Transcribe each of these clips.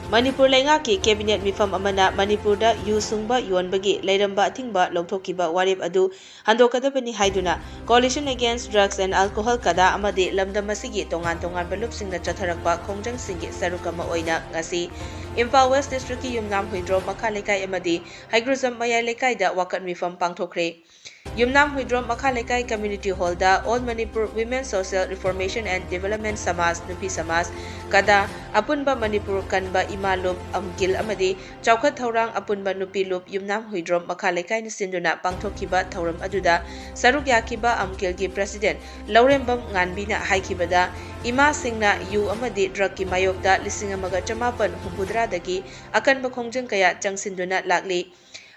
Manipur Leingakki Cabinet Mifam Amana Manipurda yu sungba yonbagi leiramba athingba logthokiba warep adu Handokkadabani haiduna Coalition Against Drugs and Alcohol CADA amadi lamdam asigi tongan balupsingna chatharakpa khongjangsingi saruk ama oina ngasi Imphal West District ki Yumnam Huidrom Makha Lekai amadi Haigruzam Mayai Lekaida wakat mifam pangthokre Yumnam Huidrom Makha Lekai Community Hall da All Manipur Women Social Reformation and Development Samas Nupi Samas CADA Apunba Manipur Kanba Imalup Amgil Amadi Chaukat Thaurang Apunba Nupi Lup Yumnam Huidrom Makha Lekai ni Sinduna Pangthokiba Thauram Aduda Saruk Yakiba Amgil gi President Laurembam Nganbina Haikibada Ima Singna yu amadi drug ki mayokda lising amaga chamapan humpudra dagi akan bakhongjang kaya changsinduna lakli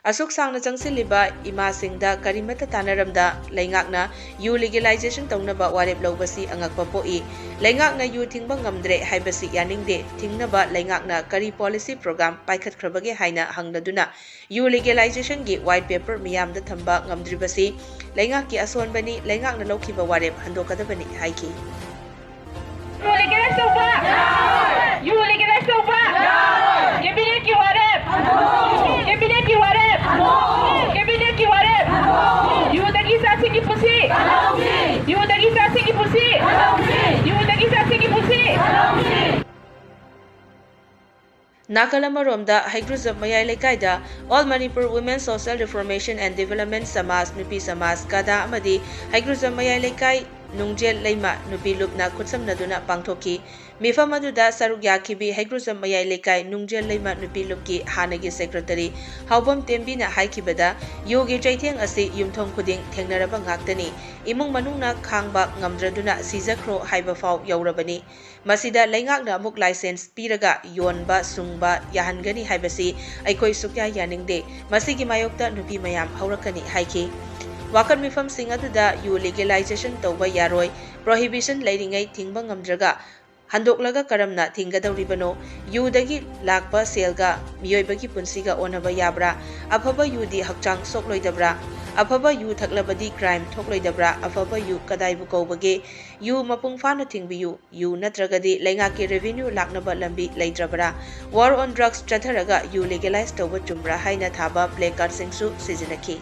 Asuk sangna changsiliba ima singda karimata tanaramda Leingakna yu legalization taunaba warep lobasi angakpa poi Leingakna yu thingba ngamdre haibasi yaningde thingnaba Leingakna kari policy program paikhat khrabage haina hangladuna yu legalization gi white paper miyamda thamba ngamdribasi Leingakki asonbani Leingakna lokhiba warep Handokkadabani haiki You legalize soba. You legalize soba. Cabinet ki warep. Cabinet ki warep. Cabinet ki warep. You dagi sasi ki pusi. You dagi sasi ki pusi. You dagi sasi ki pusi. Nakalamaromda Haigruzam Mayai Lekaida All Manipur Women Social Reformation and Development Samas Nupi Samas CADA amadi Haigruzam Mayai Lekai Nungjel Leima Nupi Lupna Kutsam Naduna Pangthoki Mifam aduda Saruk Yakibi Haigruzam Mayai Lekai Nungjel Leima Nupi Lupki Hanagi Secretary Haubam Tembina Haikibada Yogi Chaiteng Asi Yumthong Kuding Thengnaraba Ngaktani Imung Manungna Khangba Ngamdraduna Sizakro Haibafau Yaurabani Masida Leingakna Muk License Piraga Yonba Sungba Yahangani Haibasi Aikoi Sukya Yaningde Masigi Mayokta Nupi Mayam Haurakani Haiki Wakat mifam sing aduda yu legalization tauba yaroi prohibition leiringai thingba ngamdraga handoklaga karamna thinggadawribano yu dagi lakpa selga miyoibagi punsiga onaba yabra afaba yu di hakchang sokloidabra afaba yu thaklabadi crime thokloidabra afaba yu kadaibu kawbage yu mapung fana thingbiyu yu natragadi Leingakki revenue laknaba lambi leidrabra war on drugs chatharaga yu legalize tauba chumra haina thaba placard singsu sizinaki